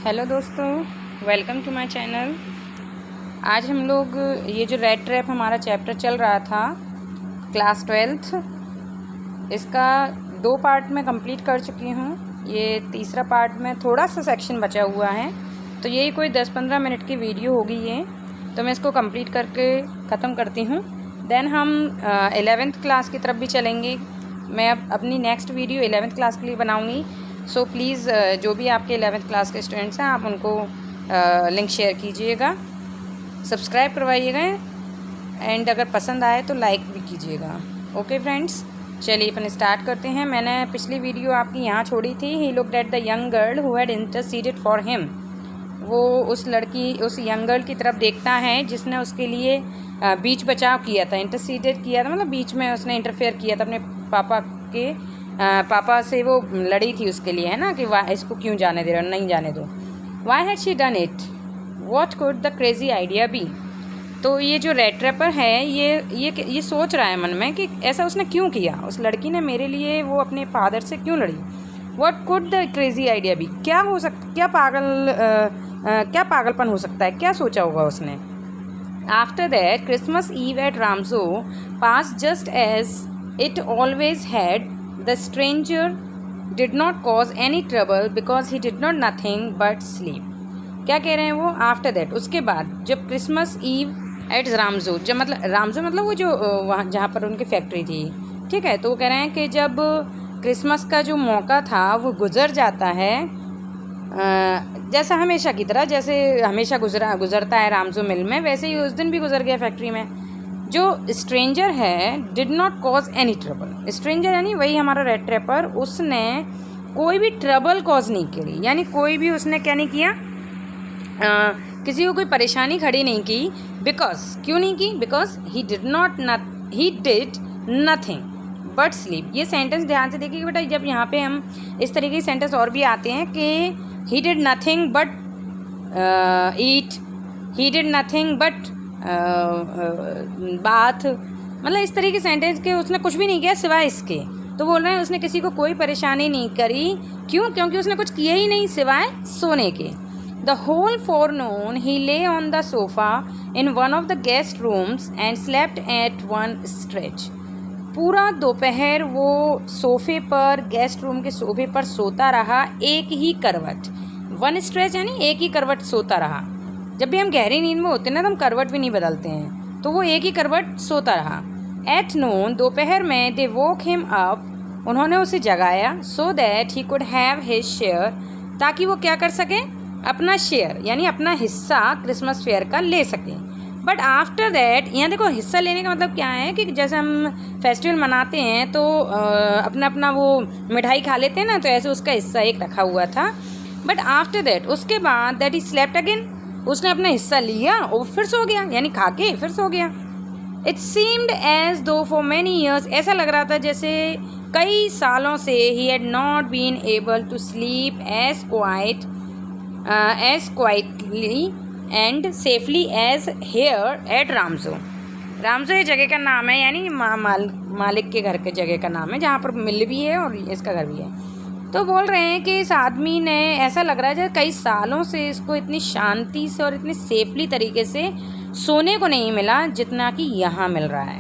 Hello दोस्तों, welcome to my channel. आज हम लोग ये जो रेड ट्रैप हमारा चैप्टर चल रहा था क्लास 12th, इसका 2 पार्ट में कंप्लीट कर चुकी हूँ। ये तीसरा पार्ट में थोड़ा सा सेक्शन बचा हुआ है, तो यही कोई 10-15 मिनट की वीडियो होगी ये, तो मैं इसको कंप्लीट करके ख़त्म करती हूँ। देन हम 11th क्लास की तरफ भी चलेंगे। मैं अपनी नेक्स्ट वीडियो 11th क्लास के लिए बनाऊँगी। सो प्लीज़ जो भी आपके 11th क्लास के स्टूडेंट्स हैं, आप उनको लिंक शेयर कीजिएगा, सब्सक्राइब करवाइएगा, एंड अगर पसंद आए तो लाइक भी कीजिएगा। ओके फ्रेंड्स, चलिए अपन स्टार्ट करते हैं। मैंने पिछली वीडियो आपकी यहाँ छोड़ी थी। He looked at the young girl who had interceded for him. वो उस यंग गर्ल की तरफ देखता है जिसने उसके लिए बीच बचाव किया था। इंटरसीडेड किया था मतलब बीच में उसने इंटरफेयर किया था अपने पापा से। वो लड़ी थी उसके लिए, है ना, कि वाह इसको क्यों जाने दे रहा, नहीं जाने दो। Why had she done it, what could the crazy idea be. तो ये जो रेड ट्रैपर है ये सोच रहा है मन में कि ऐसा उसने क्यों किया, उस लड़की ने मेरे लिए वो अपने फादर से क्यों लड़ी। What could the crazy idea be, क्या पागलपन हो सकता है, क्या सोचा होगा उसने। After that Christmas Eve at रामजो passed just as it always had. The stranger did not cause any trouble because he did not nothing but sleep। क्या कह रहे हैं वो, आफ्टर दैट उसके बाद, जब क्रिसमस ईव एट रामजो, जब मतलब रामजो मतलब वो जो वहाँ जहाँ पर उनकी फैक्ट्री थी, ठीक है, तो वो कह रहे हैं कि जब क्रिसमस का जो मौका था वो गुजर जाता है, जैसा हमेशा की तरह, जैसे हमेशा गुजरता है रामजो मिल में, वैसे ही उस दिन भी गुजर गया फैक्ट्री में। जो स्ट्रेंजर है did not cause any trouble, stranger यानी वही हमारा रेड ट्रैपर, उसने कोई भी ट्रबल कॉज नहीं करी, यानी कोई भी उसने क्या नहीं किया, किसी को कोई परेशानी खड़ी नहीं की। बिकॉज क्यों नहीं की, because he did nothing but sleep. ये सेंटेंस ध्यान से देखिए बेटा, जब यहाँ पे हम इस तरीके के सेंटेंस और भी आते हैं कि he did nothing but eat, he did nothing but bath, मतलब इस तरीके के सेंटेंस के उसने कुछ भी नहीं किया सिवाय इसके। तो बोल रहे हैं उसने किसी को कोई परेशानी नहीं करी, क्यों, क्योंकि उसने कुछ किया ही नहीं सिवाय सोने के। द होल फोरनून ही ले on the sofa in one of the guest rooms and slept at one stretch. पूरा दोपहर वो सोफे पर, गेस्ट रूम के सोफे पर सोता रहा, एक ही करवट। वन स्ट्रेच यानी एक ही करवट सोता रहा। जब भी हम गहरी नींद में होते हैं ना, तो हम करवट भी नहीं बदलते हैं, तो वो एक ही करवट सोता रहा। एट नून, दोपहर में, दे वोक हिम अप, उन्होंने उसे जगाया, so that he could have his share, ताकि वो क्या कर सके, अपना शेयर यानी अपना हिस्सा क्रिसमस फेयर का ले सके। बट आफ्टर दैट, यहाँ देखो हिस्सा लेने का मतलब क्या है कि जैसे हम फेस्टिवल मनाते हैं तो अपना अपना वो मिठाई खा लेते हैं ना, तो ऐसे उसका हिस्सा एक रखा हुआ था। बट आफ्टर दैट, उसके बाद, दैट ही स्लेप्ट अगेन, उसने अपना हिस्सा लिया और फिर सो गया, यानी खा के फिर सो गया। It seemed as though for many years, ऐसा लग रहा था जैसे कई सालों से he had not been able to sleep as quietly and safely as here at रामजो। रामजो ये जगह का नाम है, यानी मालिक के घर के जगह का नाम है, जहाँ पर मिल भी है और इसका घर भी है। तो बोल रहे हैं कि इस आदमी ने, ऐसा लग रहा है जैसे कई सालों से इसको इतनी शांति से और इतनी सेफली तरीके से सोने को नहीं मिला जितना कि यहाँ मिल रहा है।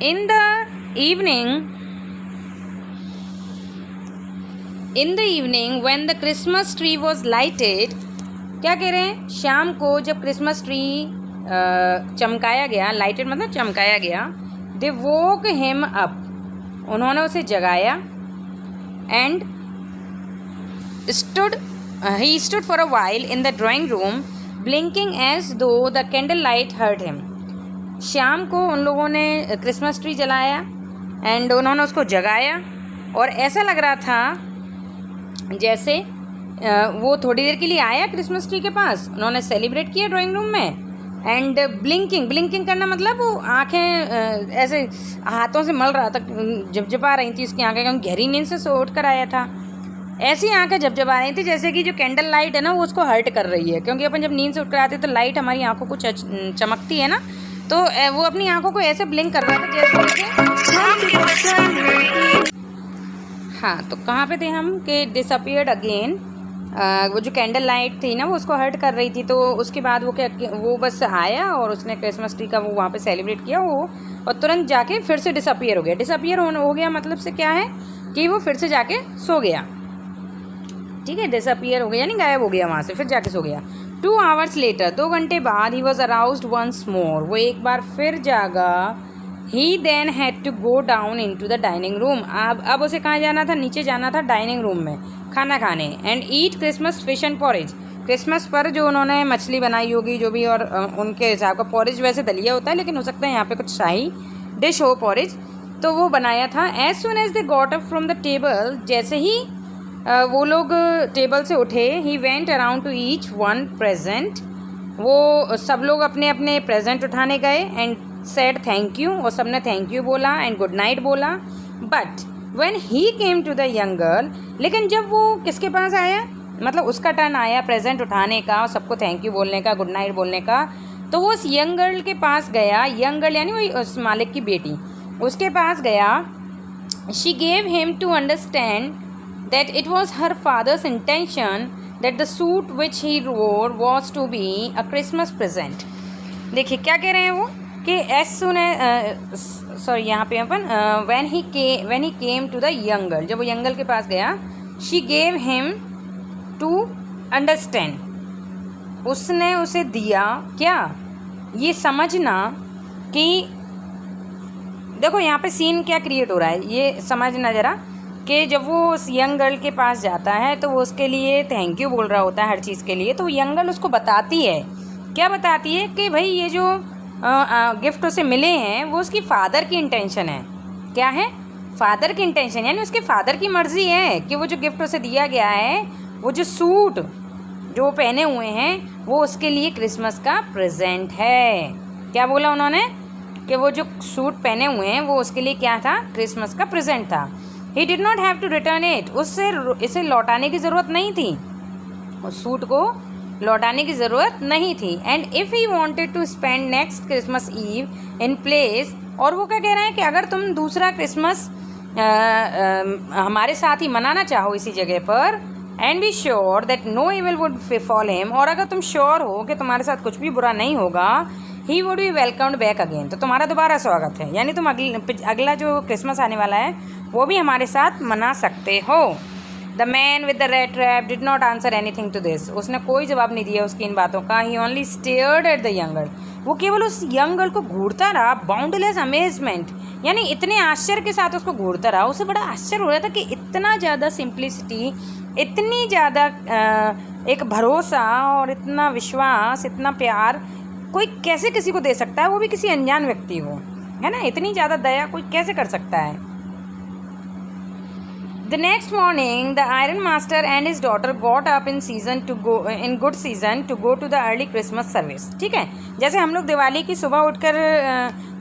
In the evening when the Christmas tree was lighted, क्या कह रहे हैं, शाम को जब क्रिसमस ट्री चमकाया गया, लाइटेड मतलब चमकाया गया, दे वोक हिम अप, उन्होंने उसे जगाया, and he stood for a while in the drawing room blinking as though the candlelight hurt him। शाम को उन लोगों ने क्रिसमस ट्री जलाया एंड उन्होंने उसको जगाया, और ऐसा लग रहा था जैसे वो थोड़ी देर के लिए आया क्रिसमस ट्री के पास, उन्होंने सेलिब्रेट किया ड्राइंग रूम में, एंड ब्लिंकिंग करना मतलब वो आँखें ऐसे हाथों से मल रहा था, जबजबा रही थी उसकी आँखें, क्योंकि गहरी नींद से सो उठ कर आया था। ऐसी आँखें जबजबा रही थी जैसे कि जो कैंडल लाइट है ना वो उसको हर्ट कर रही है, क्योंकि अपन जब नींद से उठ कर आते हैं तो लाइट हमारी आँखों को चमकती है ना, तो वो अपनी आँखों को ऐसे ब्लिंक कर रहा था जैसे। हाँ, तो कहाँ पे थे हम कि डिसअपियर्ड अगेन वो जो कैंडल लाइट थी ना वो उसको हर्ट कर रही थी, तो उसके बाद वो बस आया और उसने क्रिसमस ट्री का वो वहाँ पे सेलिब्रेट किया वो, और तुरंत जाके फिर से डिसअपियर हो गया। डिसअपियर हो गया मतलब से क्या है कि वो फिर से जाके सो गया, ठीक है, डिसअपियर हो गया यानी गायब हो गया वहाँ से, फिर जाके सो गया। 2 hours later, 2 घंटे बाद, he was aroused once more, वो एक बार फिर जागा। He then had to go down in to the dining room, अब उसे कहाँ जाना था, नीचे जाना था डाइनिंग रूम में खाना खाने। And eat Christmas fish and porridge, Christmas पर जो उन्होंने मछली बनाई होगी जो भी, और उनके हिसाब का पॉरेज वैसे दलिया होता है लेकिन हो सकता है यहाँ पे कुछ शाही डिश हो पॉरेज, तो वो बनाया था। As soon as they got up from the table, जैसे ही वो लोग टेबल से उठे, he went around to each one present, वो सब लोग अपने अपने प्रेजेंट उठाने गए। एंड सेड थैंक यू, और सब ने थैंक यू बोला एंड गुड नाइट बोला। But when he came to the young girl, लेकिन जब वो किसके पास आया, मतलब उसका टर्न आया प्रेजेंट उठाने का और सबको थैंक यू बोलने का, गुड नाइट बोलने का, तो वो उस यंग गर्ल के पास गया, यंग गर्ल यानी वही उस मालिक की बेटी, उसके पास गया। She gave him to understand that it was her father's intention that the suit which he wore was to be a Christmas present। देखिए क्या कह रहे हैं वो कि as soon as सॉरी यहाँ पे अपन when he came to the young girl, जब वो young girl के पास गया, she gave him to understand, उसने उसे दिया क्या, ये समझना कि देखो यहाँ पे सीन क्या क्रिएट हो रहा है, ये समझना ज़रा कि जब वो उस यंग गर्ल के पास जाता है तो वो उसके लिए थैंक यू बोल रहा होता है हर चीज़ के लिए, तो वो यंग गर्ल उसको बताती है, क्या बताती है कि भाई ये जो गिफ्ट उसे मिले हैं वो उसकी फ़ादर की इंटेंशन है। क्या है, फादर की इंटेंशन, यानी उसके फादर की मर्ज़ी है कि वो जो गिफ्ट उसे दिया गया है, वो जो सूट जो वो पहने हुए हैं वो उसके लिए क्रिसमस का प्रेजेंट है। क्या बोला उन्होंने कि वो जो सूट पहने हुए हैं वो उसके लिए क्या था, क्रिसमस का प्रेजेंट था। He did not have to return it, उससे इसे लौटाने की ज़रूरत नहीं थी, उस सूट को लौटाने की ज़रूरत नहीं थी। And if he wanted to spend next Christmas Eve in place, और वो क्या कह रहे हैं कि अगर तुम दूसरा क्रिसमस हमारे साथ ही मनाना चाहो इसी जगह पर, and be sure that no evil would befall him, और अगर तुम श्योर हो कि तुम्हारे साथ कुछ भी बुरा नहीं होगा, he would be welcomed back again, तो तुम्हारा दोबारा स्वागत है, यानी तुम अगला जो क्रिसमस आने वाला है वो भी हमारे साथ मना सकते हो। The man with the red trap did not answer anything to this, उसने कोई जवाब नहीं दिया उसकी इन बातों का। He only stared at the young girl, वो केवल उस यंग गर्ल को घूरता रहा। बाउंडलेस अमेजमेंट, यानी इतने आश्चर्य के साथ उसको घूरता रहा। उसे बड़ा आश्चर्य हो रहा था कि इतना ज़्यादा सिंप्लिसिटी, इतनी ज़्यादा एक भरोसा और इतना विश्वास, इतना प्यार कोई कैसे किसी को दे सकता है, वो भी किसी अनजान व्यक्ति को, है ना, इतनी ज़्यादा दया कोई कैसे कर सकता है। The next morning, the iron master and his daughter got up in good season to go to the early Christmas service। ठीक है, जैसे हम लोग दिवाली की सुबह उठकर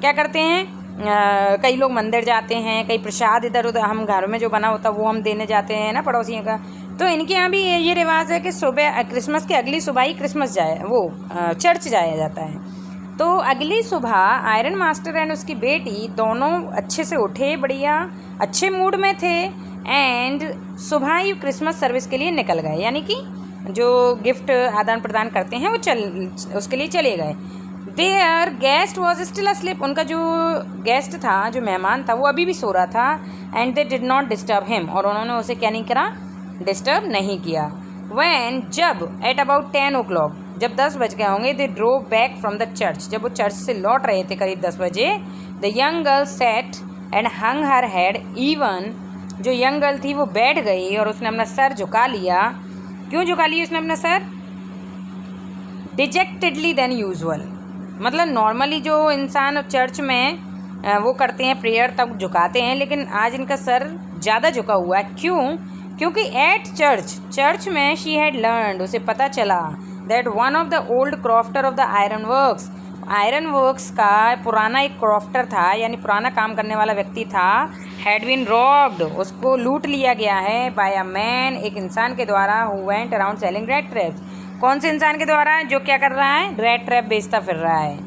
क्या करते हैं, कई लोग मंदिर जाते हैं, कई प्रसाद इधर उधर हम घर में जो बना होता है वो हम देने जाते हैं ना पड़ोसियों का, तो इनके यहाँ भी ये रिवाज है कि सुबह क्रिसमस की अगली सुबह ही क्रिसमस चर्च जाया जाता है। तो अगली सुबह आयरन मास्टर एंड उसकी बेटी दोनों अच्छे से उठे, बढ़िया अच्छे मूड में थे, एंड सुबह ही क्रिसमस सर्विस के लिए निकल गए, यानी कि जो गिफ्ट आदान प्रदान करते हैं वो उसके लिए चले गए। There guest was still asleep, उनका जो गेस्ट था, जो मेहमान था, वो अभी भी सो रहा था। And they did not disturb him, और उन्होंने उसे क्या नहीं करा, डिस्टर्ब नहीं किया। व्हेन, जब एट अबाउट 10 o'clock, जब 10 बज गए होंगे, they drove back from the church, जब वो चर्च से लौट रहे थे करीब 10 बजे, the young girl set and hung her head even, जो यंग गर्ल थी वो बैठ गई और उसने अपना सर झुका लिया। क्यों झुका लिया उसने अपना सर, डिजेक्टेडली देन यूजुअल, मतलब नॉर्मली जो इंसान चर्च में वो करते हैं प्रेयर तब झुकाते हैं, लेकिन आज इनका सर ज़्यादा झुका हुआ है। क्यों, क्योंकि एट चर्च में शी हैड लर्नड, उसे पता चला that one of the old crofter of the iron works का पुराना एक क्रॉफ्टर था, यानी पुराना काम करने वाला व्यक्ति था, हैड बीन रॉब्ड, उसको लूट लिया गया है, बाय अ मैन, एक इंसान के द्वारा, who went around selling red traps. कौन से इंसान के द्वारा, जो क्या कर रहा है, रेड ट्रैप बेचता फिर रहा है।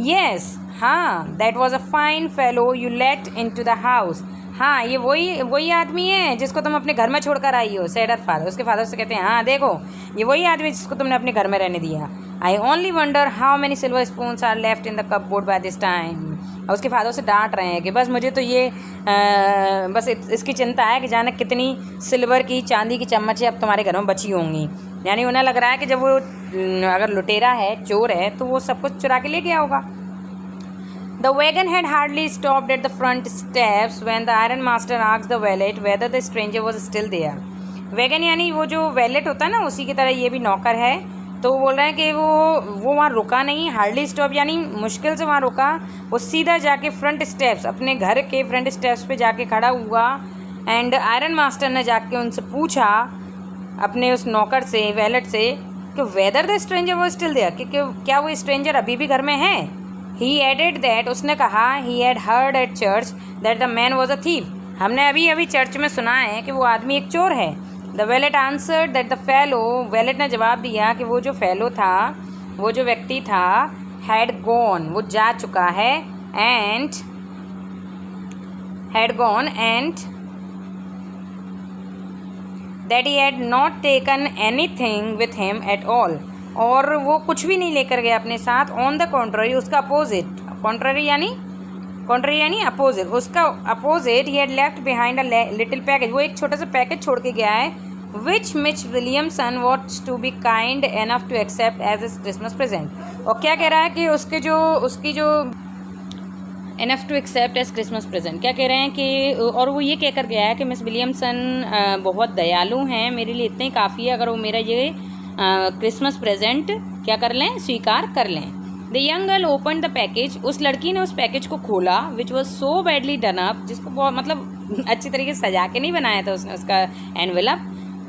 येस, हाँ, that was a fine fellow you let in to the house, हाँ ये वही आदमी है जिसको तुम अपने घर में छोड़कर आई हो, सेड हर फादर। उसके फादर से कहते हैं हाँ देखो ये वही आदमी जिसको तुमने अपने घर में रहने दिया। I only wonder how many silver spoons are left in the cupboard by this time. और उसके फादर से डांट रहे हैं कि बस मुझे तो ये बस इसकी चिंता है कि जाने कितनी सिल्वर की चांदी की चम्मचें अब तुम्हारे घर में बची होंगी। यानी उन्हें लग रहा है कि जब वो अगर लुटेरा है, चोर है, तो वो सब कुछ चुरा के ले गया होगा। The wagon had hardly stopped at the front steps when the iron master asked the valet whether the stranger was still there. Wagon यानी वो जो वैलेट होता है ना, उसी की तरह ये भी नौकर है। तो वो बोल रहे हैं कि वो वहाँ रुका नहीं, हार्डली स्टॉप यानी मुश्किल से वहाँ रुका। वो सीधा जाके फ्रंट स्टेप्स, अपने घर के फ्रंट स्टेप्स पे जाके खड़ा हुआ। एंड आयरन मास्टर ने जाके उनसे पूछा, अपने उस नौकर से, वैलेट से, कि वेदर द स्ट्रेंजर वो स्टिल देयर, कि क्या वो स्ट्रेंजर अभी भी घर में है। ही एडेड दैट, उसने कहा, he had heard at church that the man was a thief, हमने अभी अभी चर्च में सुना है कि वो आदमी एक चोर है। The wallet answered that the fellow, wallet ने जवाब दिया कि वो जो फेलो था, वो जो व्यक्ति था, हैड गॉन, वो जा चुका है, and had gone and that he had not taken anything with him at all, और वो कुछ भी नहीं लेकर गया अपने साथ। ऑन द कॉन्ट्ररी, उसका अपोजिट, कॉन्ट्ररी यानी अपोजिट, उसका opposite, he had left behind a little package, वो एक छोटा सा पैकेज छोड़ के गया है, which Mitch Williamson wants to be kind enough to accept as a Christmas present. और क्या कह रहा है कि उसकी जो enough to accept as Christmas present, क्या कह रहे हैं कि, और वो ये कहकर गया है कि मिस विलियमसन बहुत दयालु हैं, मेरे लिए इतने काफ़ी है अगर वो मेरा ये क्रिसमस प्रेजेंट क्या कर लें, स्वीकार कर लें। The young girl open the package, उस लड़की ने उस पैकेज को खोला, which was so badly done up, जिसको बहुत मतलब अच्छी तरीके से सजा के नहीं बनाया था उसने उसका envelope,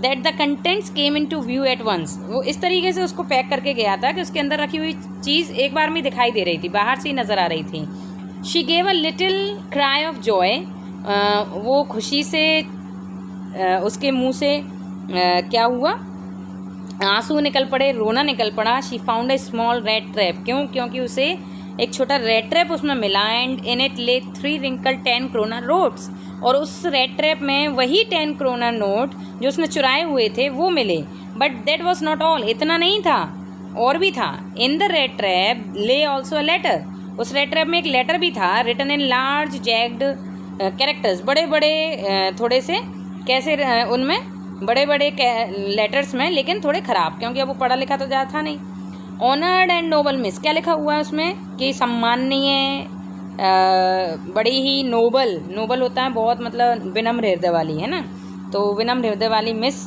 that the contents came in to view at once, वो इस तरीके से उसको पैक करके गया था कि उसके अंदर रखी हुई चीज़ एक बार में दिखाई दे रही थी, बाहर से ही नज़र आ रही थी। She gave a little cry of Joy, वो खुशी से उसके मुँह से क्या हुआ, आंसू निकल पड़े, रोना निकल पड़ा। She found a small red trap, क्योंकि उसे एक छोटा रेड ट्रैप उसमें मिला, एंड इन इट ले 3 रिंकल 10 क्रोनर नोट्स, और उस रेड ट्रैप में वही 10 क्रोनर नोट जो उसने चुराए हुए थे वो मिले। But that was not all, इतना नहीं था, और भी था। इन द रेड ट्रैप ले ऑल्सो अ लेटर, उस रेड ट्रैप में एक लेटर भी था, रिटन इन लार्ज जैग्ड कैरेक्टर्स, बड़े बड़े थोड़े से कैसे उनमें बड़े बड़े लेटर्स में, लेकिन थोड़े ख़राब, क्योंकि अब वो पढ़ा लिखा तो ज़्यादा था नहीं। ऑनर्ड एंड नोबल मिस, क्या लिखा हुआ है उसमें कि सम्माननीय, बड़ी ही नोबल होता है बहुत, मतलब विनम्र हृदय वाली है ना, तो विनम्र हृदय वाली miss,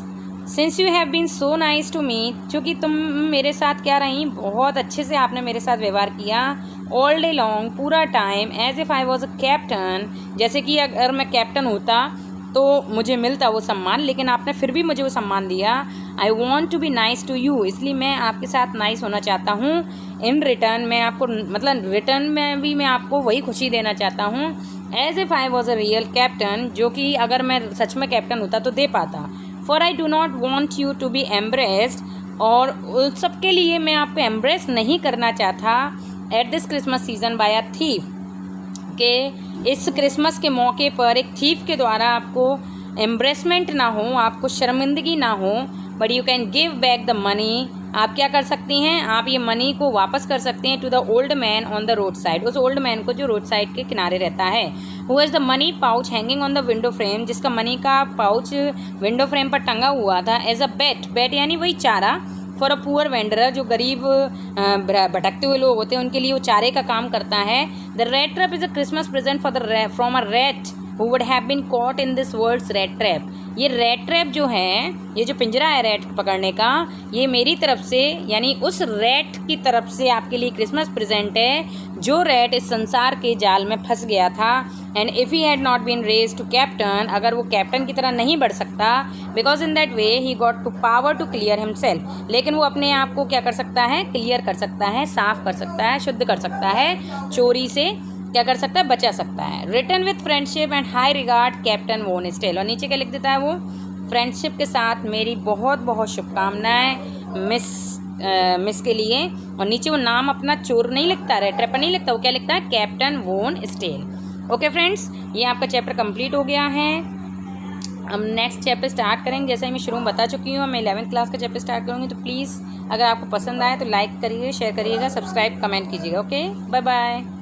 since you have been so nice to me, चूँकि तुम मेरे साथ क्या रही, बहुत अच्छे से आपने मेरे साथ व्यवहार किया, ऑल डे लॉन्ग, पूरा time, as if I was a captain, जैसे कि अगर मैं कैप्टन होता तो मुझे मिलता वो सम्मान, लेकिन आपने फिर भी मुझे वो सम्मान दिया। I want to be nice to you, इसलिए मैं आपके साथ नाइस होना चाहता हूँ। इन रिटर्न मैं आपको, मतलब रिटर्न में भी मैं आपको वही खुशी देना चाहता हूँ, as if I was a real captain, जो कि अगर मैं सच में कैप्टन होता तो दे पाता। For I do not want you to be embarrassed, और उस सब के लिए मैं आपको एम्ब्रेस नहीं करना चाहता, at this Christmas season by a thief, के इस क्रिसमस के मौके पर एक थीफ के द्वारा आपको एम्ब्रेसमेंट ना हो, आपको शर्मिंदगी ना हो। But you can give back the money, आप क्या कर सकती हैं, आप ये मनी को वापस कर सकते हैं, to the old man on the road side, उस ओल्ड मैन को जो रोड साइड के किनारे रहता है। Who has the money pouch hanging on the window frame, जिसका मनी का पाउच विंडो फ्रेम पर टंगा हुआ था, एज अ बेट यानी वही चारा, फॉर अ पुअर वेंडर, जो गरीब भटकते हुए लोग होते हैं उनके लिए वो चारे का काम करता है। The red trap is a Christmas present for the from a rat who would have been caught in this world's rat trap, ये रेड ट्रैप जो है, ये जो पिंजरा है रैट पकड़ने का, ये मेरी तरफ से यानी उस रैट की तरफ से आपके लिए क्रिसमस प्रेजेंट है, जो रैट इस संसार के जाल में फंस गया था। And if he had not been raised to captain, अगर वो कैप्टन की तरह नहीं बढ़ सकता, because in that way he got to power to clear himself, लेकिन वो अपने आप को क्या कर सकता है, क्लियर कर सकता है, साफ कर सकता है, शुद्ध कर सकता है, चोरी से क्या कर सकता है, बचा सकता है। Return with friendship and high regard captain वोन स्टेल, और नीचे क्या लिख देता है वो, फ्रेंडशिप के साथ मेरी बहुत बहुत शुभकामनाएं मिस के लिए, और नीचे वो नाम अपना चोर नहीं लिखता, रेड ट्रैप नहीं लिखता, वो क्या लिखता है, कैप्टन वोन स्टेल। ओके फ्रेंड्स, ये आपका चैप्टर कंप्लीट हो गया है। हम नेक्स्ट चैप्टर स्टार्ट करेंगे। जैसा ही मैं शुरू में बता चुकी हूँ, मैं 11th क्लास का चैप्टर स्टार्ट करूँगी। तो प्लीज़ अगर आपको पसंद आए तो लाइक करिए, शेयर करिएगा, सब्सक्राइब कमेंट कीजिएगा। Okay, bye bye.